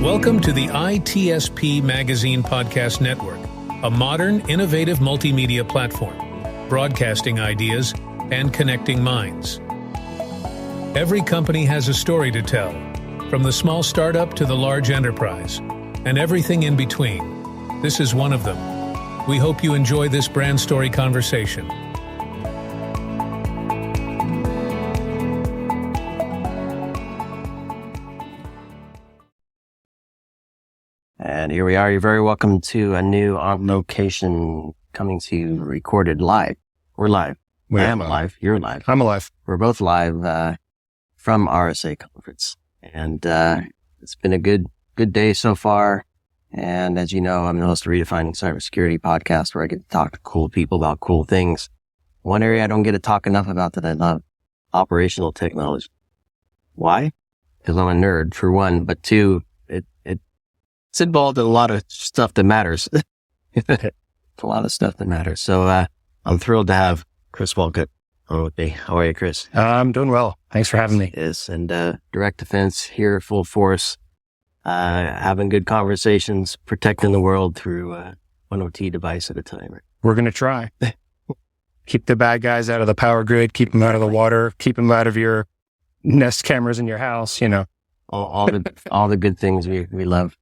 Welcome to the ITSP Magazine Podcast Network, a modern, innovative multimedia platform, broadcasting ideas and connecting minds. Every company has a story to tell, from the small startup to the large enterprise, and everything in between. This is one of them. We hope you enjoy this brand story conversation. And here we are. You're very welcome to a new on location coming to you recorded live. We're live. I am alive. You're live. I'm alive. We're both live from RSA Conference. And it's been a good day so far. And as you know, I'm the host of Redefining Cybersecurity podcast, where I get to talk to cool people about cool things. One area I don't get to talk enough about that I love, operational technology. Why? Because I'm a nerd, for one, but two, it's involved in a lot of stuff that matters. It's a lot of stuff that matters. So I'm thrilled to have Chris Walcutt on with me. How are you, Chris? I'm doing well. Thanks for having me. Yes, and direct defense here, full force, having good conversations, protecting the world through one OT device at a time. Right? We're going to try. Keep the bad guys out of the power grid, keep them out of the water, keep them out of your Nest cameras in your house, you know. All the good things we love.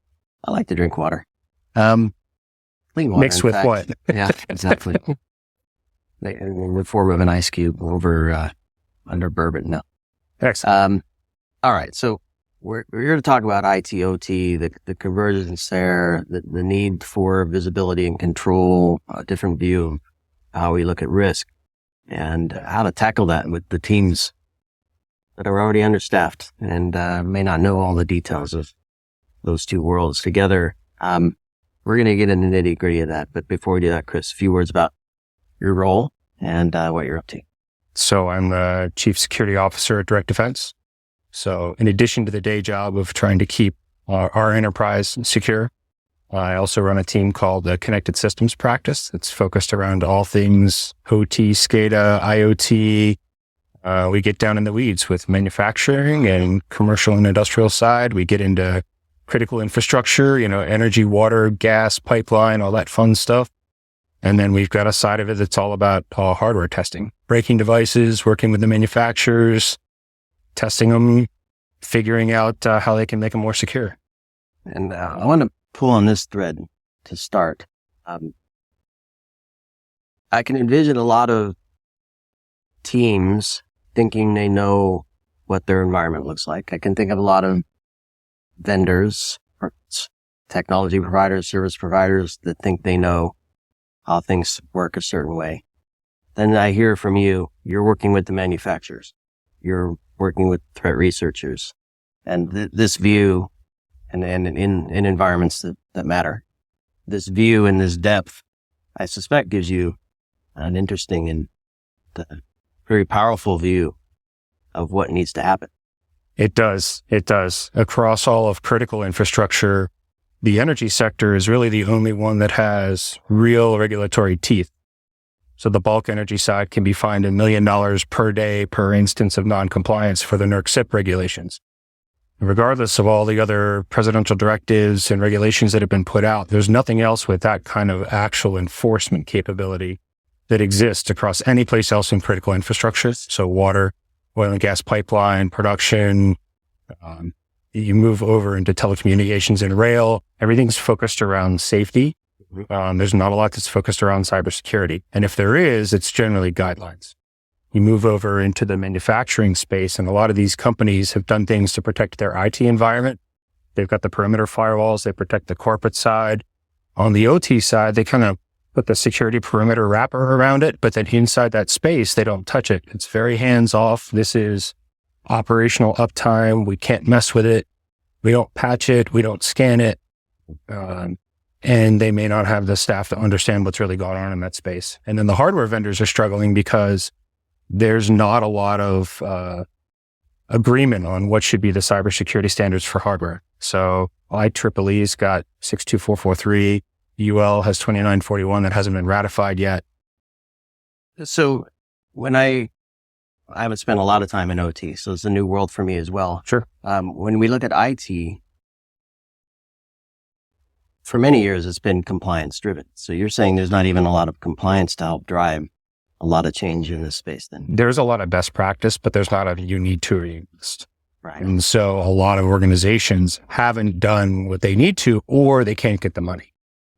I like to drink water. Clean water. Mixed with fact. what? Yeah, exactly. In the form of an ice cube over under bourbon. No. Excellent. All right. So we're here to talk about IT, OT, the convergence there, the need for visibility and control, a different view of how we look at risk, and how to tackle that with the teams that are already understaffed and may not know all the details of those two worlds together. We're going to get into the nitty gritty of that. But before we do that, Chris, a few words about your role and what you're up to. So I'm the Chief Security Officer at Direct Defense. So in addition to the day job of trying to keep our enterprise secure, I also run a team called the Connected Systems Practice. It's focused around all things OT, SCADA, IoT. We get down in the weeds with manufacturing and commercial and industrial side. We get into critical infrastructure, you know, energy, water, gas, pipeline, all that fun stuff. And then we've got a side of it that's all about hardware testing, breaking devices, working with the manufacturers, testing them, figuring out how they can make them more secure. And I want to pull on this thread to start. I can envision a lot of teams thinking they know what their environment looks like. I can think of a lot of vendors, technology providers, service providers that think they know how things work a certain way. Then I hear from you, you're working with the manufacturers. You're working with threat researchers. And this view, and in environments that matter, this view and this depth, I suspect gives you an interesting and very powerful view of what needs to happen. It does. Across all of critical infrastructure, the energy sector is really the only one that has real regulatory teeth. So the bulk energy side can be fined $1 million per day per instance of non-compliance for the NERC-CIP regulations. Regardless of all the other presidential directives and regulations that have been put out, there's nothing else with that kind of actual enforcement capability that exists across any place else in critical infrastructure. So water, oil and gas pipeline, production, you move over into telecommunications and rail, everything's focused around safety. There's not a lot that's focused around cybersecurity. And if there is, it's generally guidelines. You move over into the manufacturing space, and a lot of these companies have done things to protect their IT environment. They've got the perimeter firewalls, they protect the corporate side. On the OT side, they kind of put the security perimeter wrapper around it, but then inside that space, they don't touch it. It's very hands-off. This is operational uptime. We can't mess with it. We don't patch it. We don't scan it. And they may not have the staff to understand what's really going on in that space. And then the hardware vendors are struggling because there's not a lot of agreement on what should be the cybersecurity standards for hardware. So IEEE's got 62443. UL has 2941 that hasn't been ratified yet. So when I haven't spent a lot of time in OT, so it's a new world for me as well. Sure. When we look at IT, for many years, it's been compliance driven. So you're saying there's not even a lot of compliance to help drive a lot of change in this space then? There's a lot of best practice, but there's not a you need to exist. Right. And so a lot of organizations haven't done what they need to, or they can't get the money.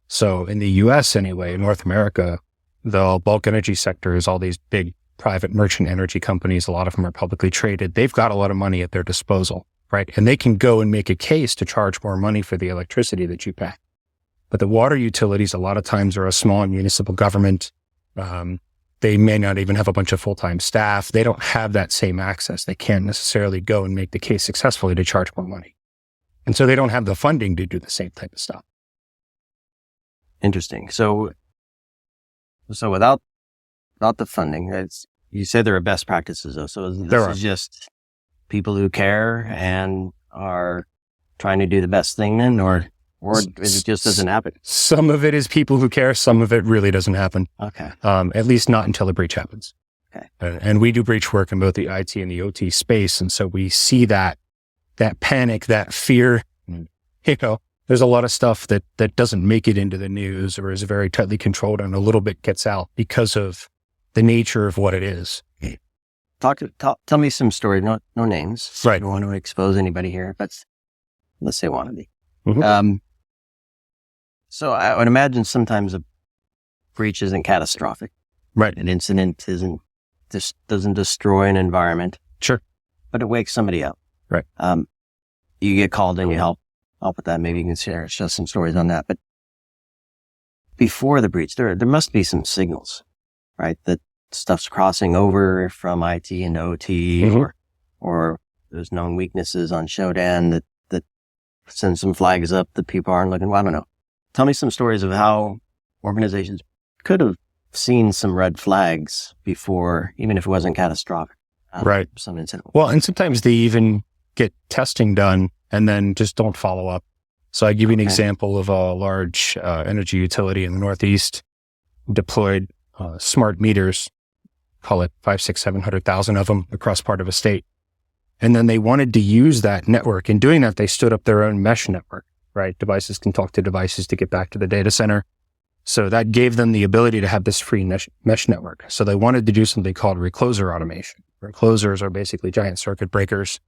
So in the US anyway, in North America, the bulk energy sector is all these big private merchant energy companies. A lot of them are publicly traded. They've got a lot of money at their disposal, right? And they can go and make a case to charge more money for the electricity that you pay. But the water utilities, a lot of times, are a small municipal government. They may not even have a bunch of full-time staff. They don't have that same access. They can't necessarily go and make the case successfully to charge more money. And so they don't have the funding to do the same type of stuff. Interesting. So without the funding, you say there are best practices though. So this is just people who care and are trying to do the best thing then, or it just doesn't happen? Some of it is people who care. Some of it really doesn't happen. Okay. At least not until a breach happens. Okay. And we do breach work in both the IT and the OT space. And so we see that panic, that fear. There's a lot of stuff that doesn't make it into the news or is very tightly controlled and a little bit gets out because of the nature of what it is. Tell me some stories, no names. Right. I don't want to expose anybody here, but let's say one of the. Mm-hmm. So I would imagine sometimes a breach isn't catastrophic. Right. An incident doesn't destroy an environment. Sure. But it wakes somebody up. Right. You get called and you help with that. Maybe you can share some stories on that. But before the breach, there must be some signals, right? That stuff's crossing over from IT into OT, mm-hmm. or there's known weaknesses on Shodan that send some flags up that people aren't looking. Well, I don't know. Tell me some stories of how organizations could have seen some red flags before, even if it wasn't catastrophic. Right. Some incident. Well, and sometimes they even get testing done and then just don't follow up. So I give you an example of a large energy utility in the Northeast deployed smart meters, call it 500,000, 600,000, 700,000 of them across part of a state. And then they wanted to use that network. In doing that, they stood up their own mesh network, right? Devices can talk to devices to get back to the data center. So that gave them the ability to have this free mesh network. So they wanted to do something called recloser automation. Reclosers are basically giant circuit breakers.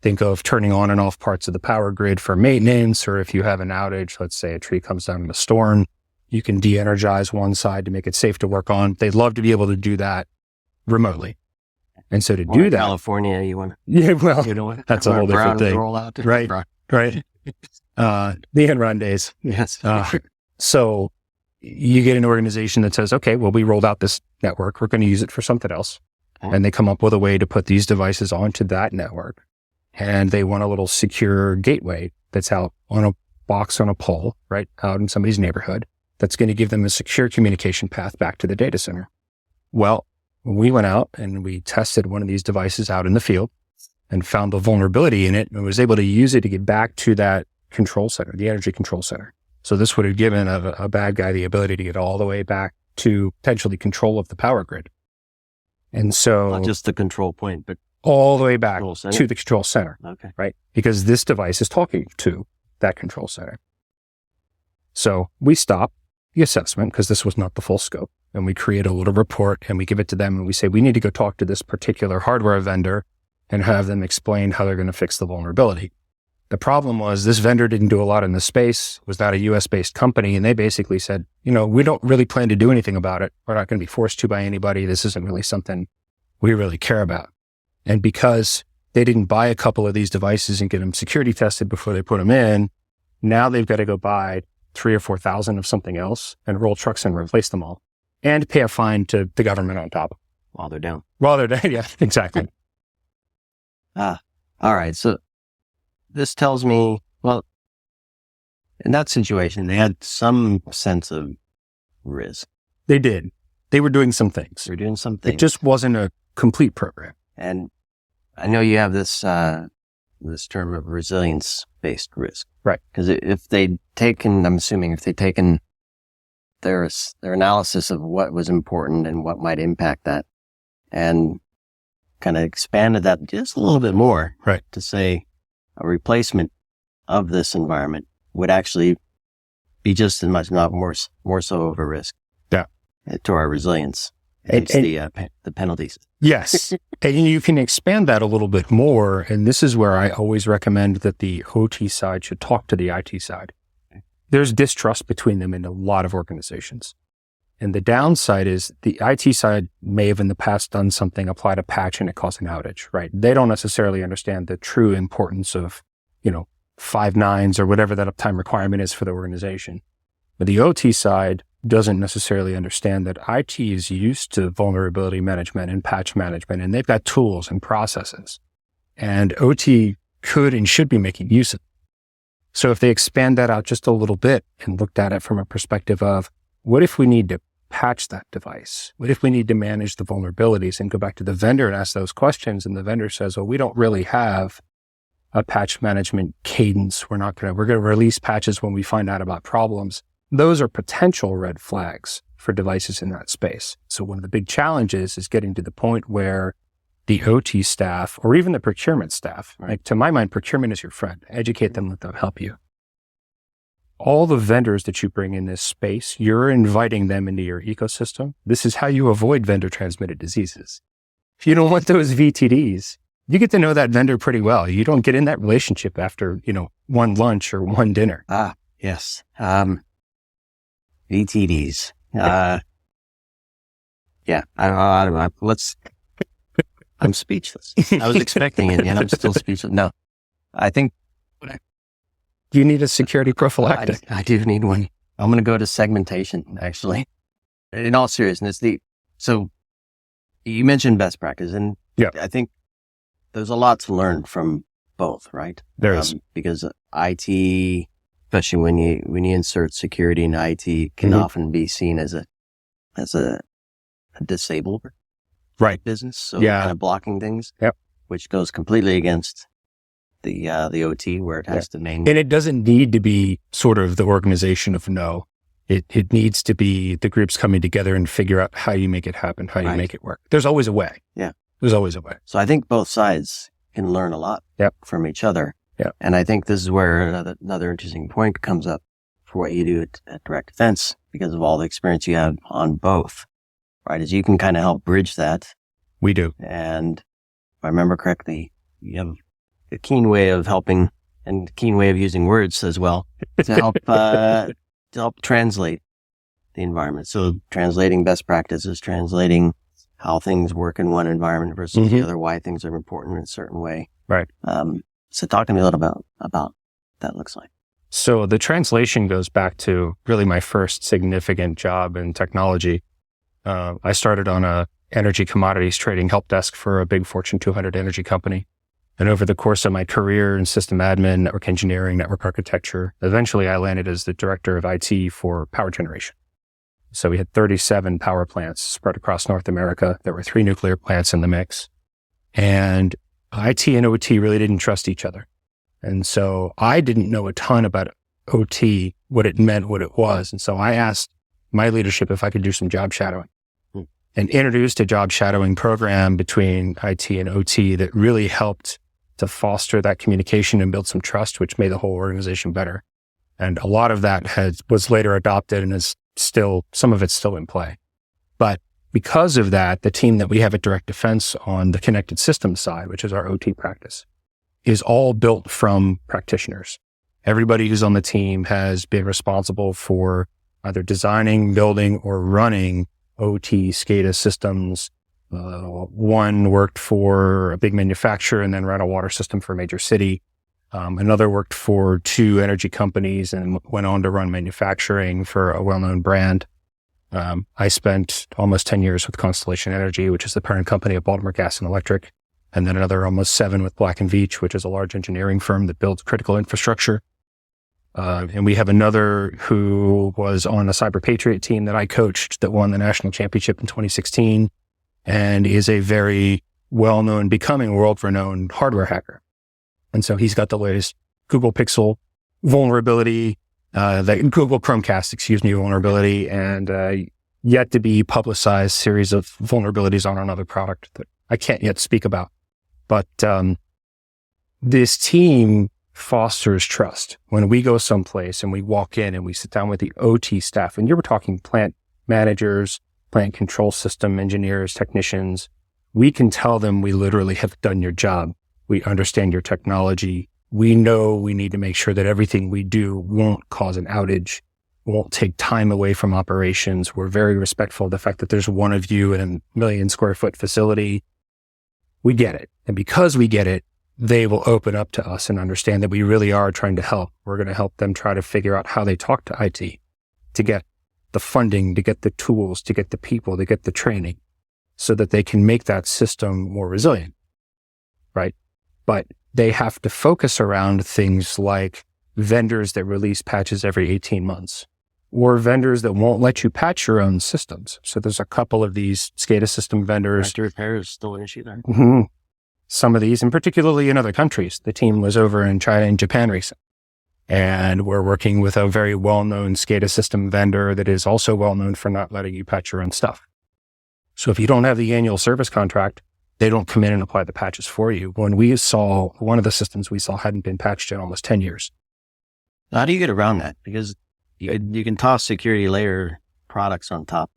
Think of turning on and off parts of the power grid for maintenance, or if you have an outage, let's say a tree comes down in a storm, you can de-energize one side to make it safe to work on. They'd love to be able to do that remotely. And so to do that, California, you want? Yeah, well, you know what? That's a whole different thing, roll out right? Right. The Enron days. Yes. So you get an organization that says, okay, well, we rolled out this network. We're going to use it for something else. Okay. And they come up with a way to put these devices onto that network. And they want a little secure gateway that's out on a box on a pole, right, out in somebody's neighborhood. That's going to give them a secure communication path back to the data center. Well, we went out and we tested one of these devices out in the field and found the vulnerability in it and was able to use it to get back to that control center, the energy control center. So this would have given a bad guy the ability to get all the way back to potentially control of the power grid. And so not just the control point, but all the way back to the control center. Okay. Right? Because this device is talking to that control center. So we stop the assessment because this was not the full scope. And we create a little report and we give it to them and we say, we need to go talk to this particular hardware vendor and have them explain how they're going to fix the vulnerability. The problem was this vendor didn't do a lot in the space, was not a US-based company. And they basically said, we don't really plan to do anything about it. We're not going to be forced to by anybody. This isn't really something we really care about. And because they didn't buy a couple of these devices and get them security tested before they put them in, now they've got to go buy 3,000 or 4,000 of something else and roll trucks and replace them all and pay a fine to the government on top. While they're down. Yeah, exactly. All right. So this tells me, well, in that situation, they had some sense of risk. They did. They were doing some things. They're doing some things. It just wasn't a complete program. And I know you have this term of resilience-based risk. Right. Because if they'd taken, I'm assuming if they'd taken their analysis of what was important and what might impact that and kind of expanded that just a little bit more. Right. To say a replacement of this environment would actually be just as much, not more so of a risk. Yeah. To our resilience against the penalties. Yes. And you can expand that a little bit more. And this is where I always recommend that the OT side should talk to the IT side. There's distrust between them in a lot of organizations. And the downside is the IT side may have in the past done something, applied a patch, and it caused an outage, right? They don't necessarily understand the true importance of, 5 nines or whatever that uptime requirement is for the organization. But the OT side doesn't necessarily understand that IT is used to vulnerability management and patch management, and they've got tools and processes. And OT could and should be making use of it. So if they expand that out just a little bit and looked at it from a perspective of, what if we need to patch that device? What if we need to manage the vulnerabilities and go back to the vendor and ask those questions? And the vendor says, well, we don't really have a patch management cadence. We're going to release patches when we find out about problems. Those are potential red flags for devices in that space. So one of the big challenges is getting to the point where the OT staff or even the procurement staff, like to my mind, procurement is your friend. Educate them, let them help you. All the vendors that you bring in this space, you're inviting them into your ecosystem. This is how you avoid vendor transmitted diseases. If you don't want those VTDs, you get to know that vendor pretty well. You don't get in that relationship after, one lunch or one dinner. Ah, yes. VTDs. Yeah. I'm speechless. I was expecting it, and I'm still speechless. No, I think you need a security prophylactic. I do need one. I'm going to go to segmentation, actually. In all seriousness, so you mentioned best practice, and I think there's a lot to learn from both, right? There is. Because IT, especially when you insert security in IT, can often be seen as a disabler. Right. Business. So kind of blocking things. Yep. Which goes completely against the OT where it has to maintain. And it doesn't need to be sort of the organization of no. It needs to be the groups coming together and figure out how you make it happen, how you make it work. There's always a way. Yeah. There's always a way. So I think both sides can learn a lot from each other. Yeah. And I think this is where another interesting point comes up for what you do at Direct Defense, because of all the experience you have on both, right? Is you can kind of help bridge that. We do. And if I remember correctly, you have a keen way of helping and a keen way of using words as well to help translate the environment. So translating best practices, translating how things work in one environment versus the other, why things are important in a certain way. Right. So talk to me a little about that looks like. So the translation goes back to really my first significant job in technology. I started on a energy commodities trading help desk for a big Fortune 200 energy company. And over the course of my career in system admin, network engineering, network architecture, eventually I landed as the director of IT for power generation. So we had 37 power plants spread across North America. There were 3 nuclear plants in the mix. And IT and OT really didn't trust each other. And so I didn't know a ton about OT, what it meant, what it was. And so I asked my leadership if I could do some job shadowing and introduced a job shadowing program between IT and OT that really helped to foster that communication and build some trust, which made the whole organization better. And a lot of that was later adopted and is still, some of it's still in play. But because of that, the team that we have at Direct Defense on the connected systems side, which is our OT practice, is all built from practitioners. Everybody who's on the team has been responsible for either designing, building, or running OT SCADA systems. One worked for a big manufacturer and then ran a water system for a major city. Another worked for 2 energy companies and went on to run manufacturing for a well-known brand. I spent almost 10 years with Constellation Energy, which is the parent company of Baltimore Gas and Electric, and then another almost 7 with Black & Veatch, which is a large engineering firm that builds critical infrastructure. And we have another who was on the Cyber Patriot team that I coached that won the national championship in 2016 and is a very well-known, becoming world-renowned hardware hacker. And so he's got the latest Google Pixel vulnerability, the Google Chromecast, vulnerability, and yet to be publicized series of vulnerabilities on another product that I can't yet speak about. But this team fosters trust. When we go someplace and we walk in and we sit down with the OT staff, and you're talking plant managers, plant control system engineers, technicians, we can tell them we literally have done your job. We understand your technology. We know we need to make sure that everything we do won't cause an outage, won't take time away from operations. We're very respectful of the fact that there's one of you in a 1,000,000 square foot facility. We get it. And because we get it, they will open up to us and understand that we really are trying to help. We're going to help them try to figure out how they talk to IT to get the funding, to get the tools, to get the people, to get the training so that they can make that system more resilient, right? But they have to focus around things like vendors that release patches every 18 months or vendors that won't let you patch your own systems. So there's a couple of these SCADA system vendors. Factory repair is still an issue there. Mm-hmm. Some of these, and particularly in other countries. The team was over in China and Japan recently. And we're working with a very well-known SCADA system vendor that is also well-known for not letting you patch your own stuff. So if you don't have the annual service contract, they don't come in and apply the patches for you. When we saw, one of the systems we saw hadn't been patched in almost 10 years. How do you get around that? Because you can toss security layer products on top.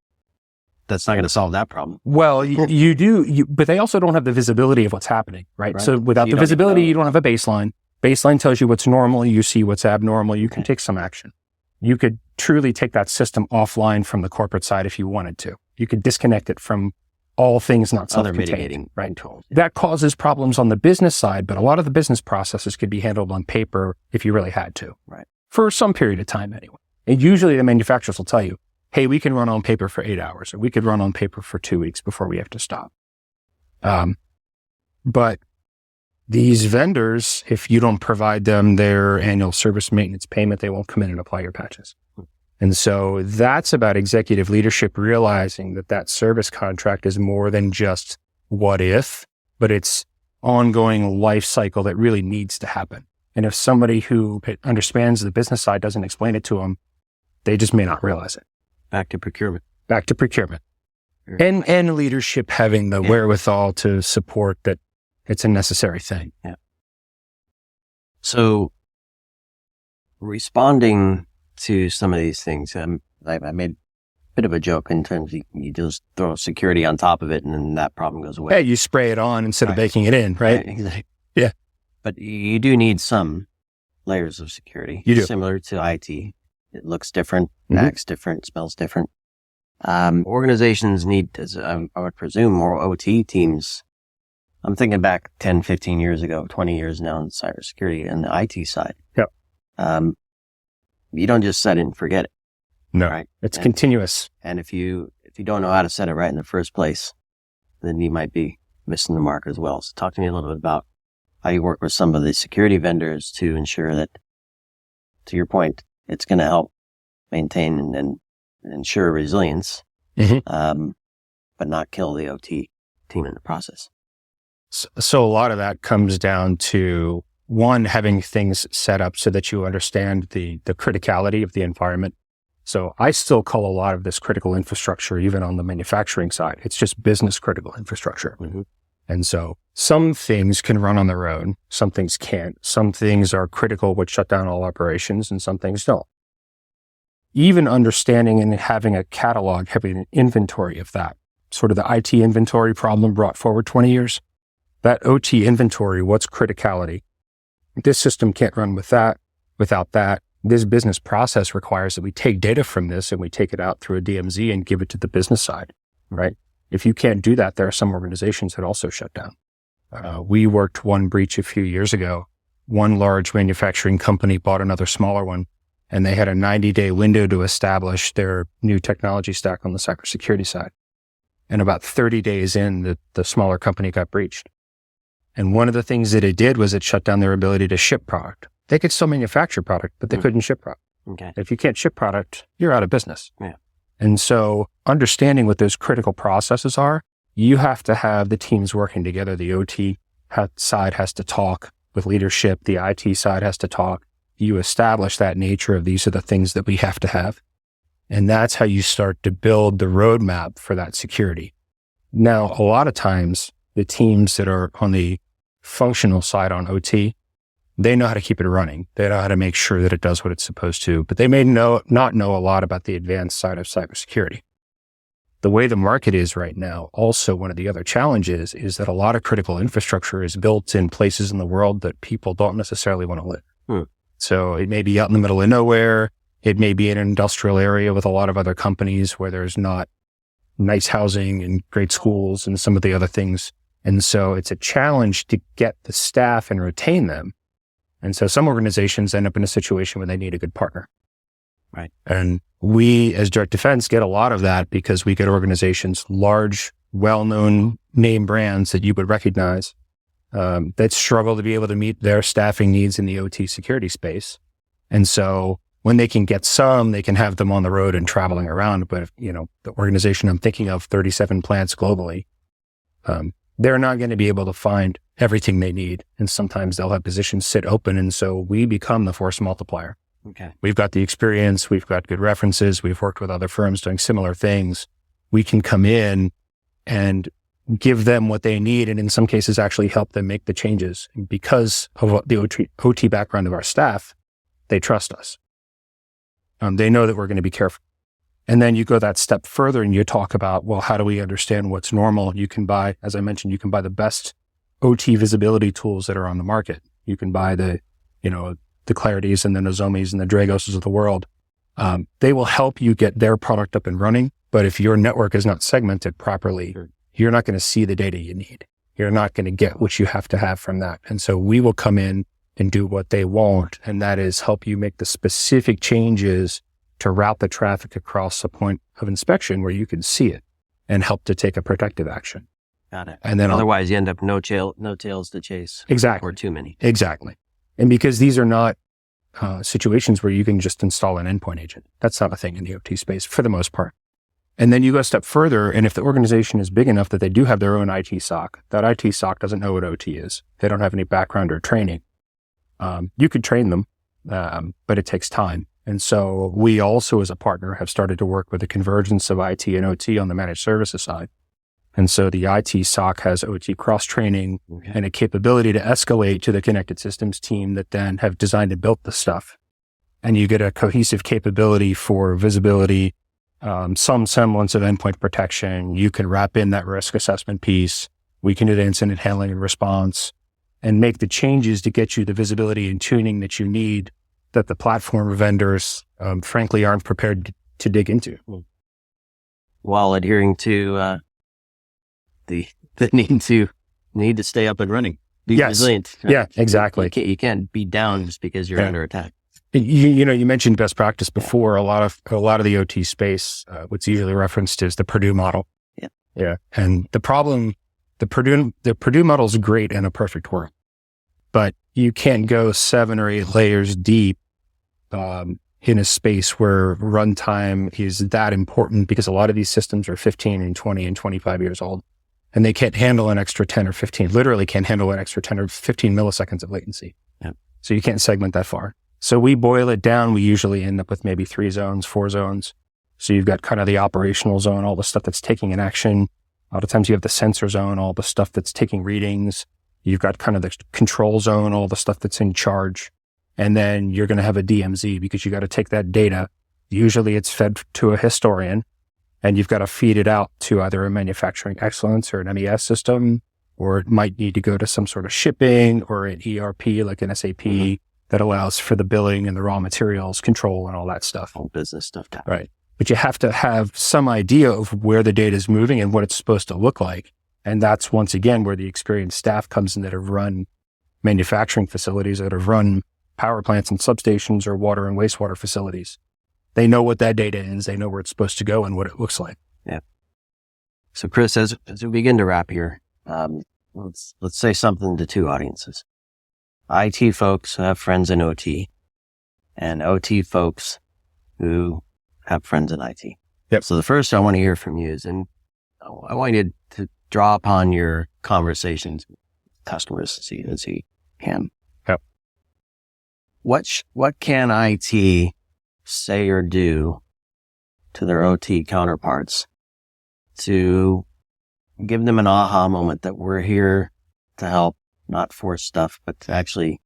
That's not going to solve that problem. Well, you do, but they also don't have the visibility of what's happening, right? So without the visibility, you don't have a baseline. Baseline tells you what's normal. You see what's abnormal. You can take some action. You could truly take that system offline from the corporate side if you wanted to. You could disconnect it from all things not self-contained, mitigating right? That causes problems on the business side, but a lot of the business processes could be handled on paper if you really had to, right? For some period of time anyway. And usually the manufacturers will tell you, hey, we can run on paper for 8 hours, or we could run on paper for 2 weeks before we have to stop. But these vendors, if you don't provide them their annual service maintenance payment, they won't come in and apply your patches. And so that's about executive leadership realizing that that service contract is more than just what if, but it's ongoing life cycle that really needs to happen. And if somebody who understands the business side doesn't explain it to them, they just may not realize it. Back to procurement. Sure. And leadership having the wherewithal to support that it's a necessary thing. Yeah. So responding to some of these things, I made a bit of a joke in terms of you just throw security on top of it and then that problem goes away. Hey, you spray it on instead of baking it in, right? Exactly. Yeah. But you do need some layers of security. You do. Similar to IT. It looks different, acts different, smells different. Organizations need, I would presume, more OT teams. I'm thinking back 10, 15 years ago, 20 years now in cybersecurity and the IT side. Yep. You don't just set it and forget it. No, right? It's continuous. And if you don't know how to set it right in the first place, then you might be missing the mark as well. So talk to me a little bit about how you work with some of the security vendors to ensure that, to your point, it's going to help maintain and ensure resilience, but not kill the OT team in the process. So a lot of that comes down to, one, having things set up so that you understand the criticality of the environment. So I still call a lot of this critical infrastructure, even on the manufacturing side. It's just business critical infrastructure. And so some things can run on their own. Some things can't. Some things are critical, which shut down all operations, and some things don't. Even understanding and having a catalog, having an inventory of that, sort of the IT inventory problem brought forward 20 years, that OT inventory, what's criticality? This system can't run without that. This business process requires that we take data from this and we take it out through a DMZ and give it to the business side, right? If you can't do that, there are some organizations that also shut down. We worked one breach a few years ago. One large manufacturing company bought another smaller one, and they had a 90-day window to establish their new technology stack on the cybersecurity side. And about 30 days in, the smaller company got breached. And one of the things that it did was it shut down their ability to ship product. They could still manufacture product, but they couldn't ship product. Okay. If you can't ship product, you're out of business. Yeah. And so understanding what those critical processes are, you have to have the teams working together. The OT side has to talk with leadership. The IT side has to talk. You establish that nature of these are the things that we have to have. And that's how you start to build the roadmap for that security. Now, a lot of times, the teams that are on the functional side on OT, They know how to keep it running. They know how to make sure that it does what it's supposed to, but they may not know a lot about the advanced side of cybersecurity. The way the market is right now, also one of the other challenges is that a lot of critical infrastructure is built in places in the world that people don't necessarily want to live. So it may be out in the middle of nowhere. It may be in an industrial area with a lot of other companies where there's not nice housing and great schools and some of the other things. And so it's a challenge to get the staff and retain them. And so some organizations end up in a situation where they need a good partner. Right. And we as direct defense get a lot of that because we get organizations, large, well-known name brands that you would recognize, that struggle to be able to meet their staffing needs in the OT security space. And so when they can get some, they can have them on the road and traveling around. But if, the organization I'm thinking of, 37 plants globally, they're not going to be able to find everything they need. And sometimes they'll have positions sit open. And so we become the force multiplier. Okay. We've got the experience. We've got good references. We've worked with other firms doing similar things. We can come in and give them what they need. And in some cases, actually help them make the changes. And because of the OT background of our staff, they trust us. They know that we're going to be careful. And then you go that step further and you talk about, well, how do we understand what's normal? You can buy, as I mentioned, you can buy the best OT visibility tools that are on the market. You can buy the Clarities and the Nozomis and the Dragoses of the world. They will help you get their product up and running. But if your network is not segmented properly, you're not going to see the data you need. You're not going to get what you have to have from that. And so we will come in and do what they won't. And that is help you make the specific changes to route the traffic across a point of inspection where you can see it and help to take a protective action. Got it. And then otherwise you end up no tails to chase. Exactly. Or too many. Exactly. And because these are not situations where you can just install an endpoint agent. That's not a thing in the OT space for the most part. And then you go a step further. And if the organization is big enough that they do have their own IT SOC, that IT SOC doesn't know what OT is. They don't have any background or training. You could train them, but it takes time. And so we also, as a partner, have started to work with the convergence of IT and OT on the managed services side. And so the IT SOC has OT cross-training and a capability to escalate to the connected systems team that then have designed and built the stuff. And you get a cohesive capability for visibility, some semblance of endpoint protection. You can wrap in that risk assessment piece. We can do the incident handling and response and make the changes to get you the visibility and tuning that you need that the platform vendors, frankly, aren't prepared to dig into. While adhering to the need to stay up and running. Be resilient. Right? Yeah, exactly. You can't be down just because you're under attack. You mentioned best practice before. A lot of the OT space, what's usually referenced is the Purdue model. Yeah. And the problem, the Purdue model is great in a perfect world, but you can't go 7 or 8 layers deep in a space where runtime is that important because a lot of these systems are 15 and 20 and 25 years old and they can't handle an extra 10 or 15, literally can't handle an extra 10 or 15 milliseconds of latency. Yep. So you can't segment that far. So we boil it down. We usually end up with maybe 3 zones, 4 zones. So you've got kind of the operational zone, all the stuff that's taking an action. A lot of times you have the sensor zone, all the stuff that's taking readings. You've got kind of the control zone, all the stuff that's in charge. And then you're going to have a DMZ because you got to take that data. Usually it's fed to a historian and you've got to feed it out to either a manufacturing excellence or an MES system, or it might need to go to some sort of shipping or an ERP like an SAP that allows for the billing and the raw materials control and all that stuff. All business stuff. Right. But you have to have some idea of where the data is moving and what it's supposed to look like. And that's once again where the experienced staff comes in that have run manufacturing facilities, that have run power plants and substations or water and wastewater facilities. They know what that data is. They know where it's supposed to go and what it looks like. Yeah. So Chris, as we begin to wrap here, let's say something to 2 audiences. IT folks who have friends in OT and OT folks who have friends in IT. Yep. So the first I want to hear from you is, and I want you to draw upon your conversations with customers as you can. Yep. What can IT say or do to their OT counterparts to give them an aha moment that we're here to help, not force stuff, but to actually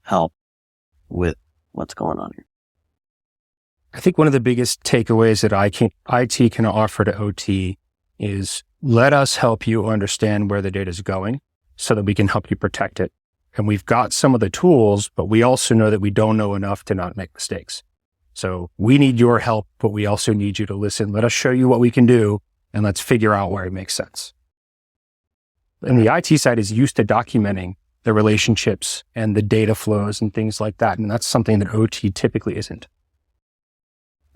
help with what's going on here? I think one of the biggest takeaways that IT can offer to OT is let us help you understand where the data is going so that we can help you protect it. And we've got some of the tools, but we also know that we don't know enough to not make mistakes. So we need your help, but we also need you to listen. Let us show you what we can do, and let's figure out where it makes sense. And the IT side is used to documenting the relationships and the data flows and things like that. And that's something that OT typically isn't.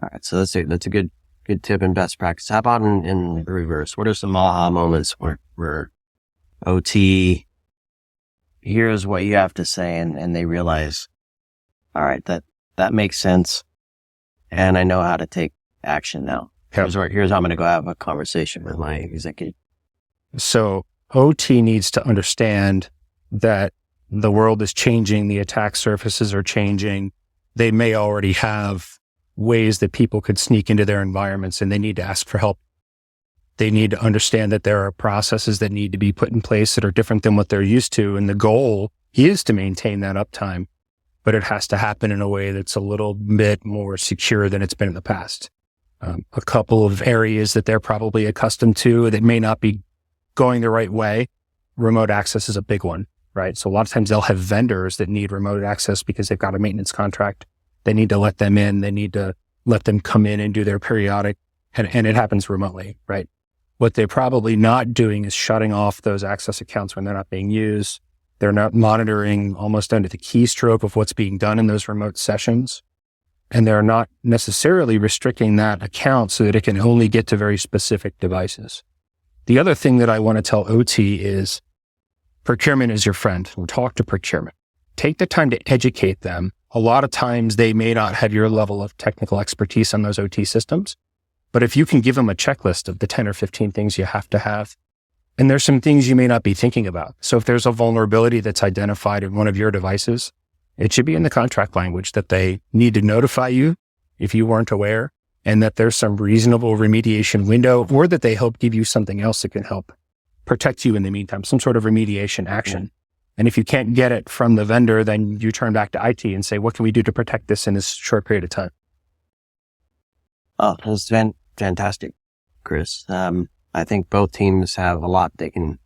All right. So that's a good tip and best practice. How about in the reverse? What are some aha moments where OT hears what you have to say and they realize, all right, that makes sense. And I know how to take action now. Here's how I'm going to go have a conversation with my executive. So OT needs to understand that the world is changing. The attack surfaces are changing. They may already have ways that people could sneak into their environments, and they need to ask for help. They need to understand that there are processes that need to be put in place that are different than what they're used to. And the goal is to maintain that uptime, but it has to happen in a way that's a little bit more secure than it's been in the past. A couple of areas that they're probably accustomed to that may not be going the right way. Remote access is a big one, right? So a lot of times they'll have vendors that need remote access because they've got a maintenance contract. They need to let them in. They need to let them come in and do their periodic, and it happens remotely, right? What they're probably not doing is shutting off those access accounts when they're not being used. They're not monitoring almost under the keystroke of what's being done in those remote sessions. And they're not necessarily restricting that account so that it can only get to very specific devices. The other thing that I want to tell OT is procurement is your friend. We'll talk to procurement. Take the time to educate them. A lot of times they may not have your level of technical expertise on those OT systems, but if you can give them a checklist of the 10 or 15 things you have to have, and there's some things you may not be thinking about. So if there's a vulnerability that's identified in one of your devices, it should be in the contract language that they need to notify you if you weren't aware, and that there's some reasonable remediation window, or that they help give you something else that can help protect you in the meantime, some sort of remediation action. And if you can't get it from the vendor, then you turn back to IT and say, what can we do to protect this in this short period of time? Oh, that's fantastic, Chris. I think both teams have a lot they can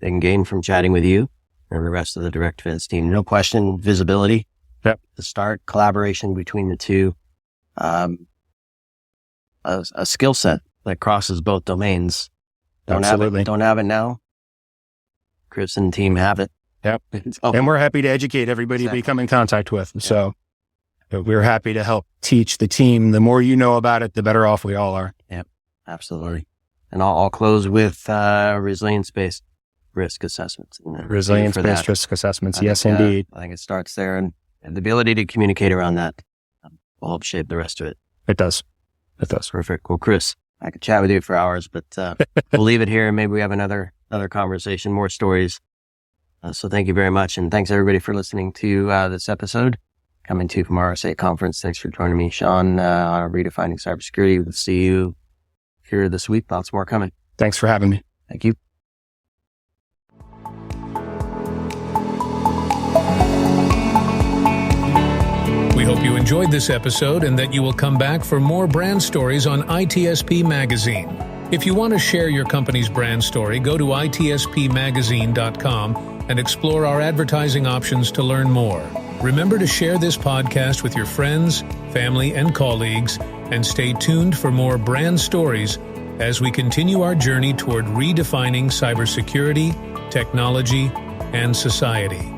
gain from chatting with you and the rest of the direct defense team. No question, visibility. Yep. The start, collaboration between the two. A skill set that crosses both domains. Don't have it now. Chris and team have it. Yep. And we're happy to educate everybody we come in contact with. Yep. So we're happy to help teach the team. The more you know about it, the better off we all are. Yep, absolutely. And I'll close with resilience-based risk assessments. Resilience-based risk assessments. Yes, indeed. I think it starts there, and the ability to communicate around that will help shape the rest of it. It does. Perfect. Well, Chris, I could chat with you for hours, but we'll leave it here, and maybe we have another conversation, more stories. So thank you very much. And thanks everybody for listening to this episode coming to you from RSA Conference. Thanks for joining me, Sean, on Redefining Cybersecurity. We'll see you here this week. Lots more coming. Thanks for having me. Thank you. We hope you enjoyed this episode and that you will come back for more brand stories on ITSP Magazine. If you want to share your company's brand story, go to itspmagazine.com and explore our advertising options to learn more. Remember to share this podcast with your friends, family, and colleagues, and stay tuned for more brand stories as we continue our journey toward redefining cybersecurity, technology, and society.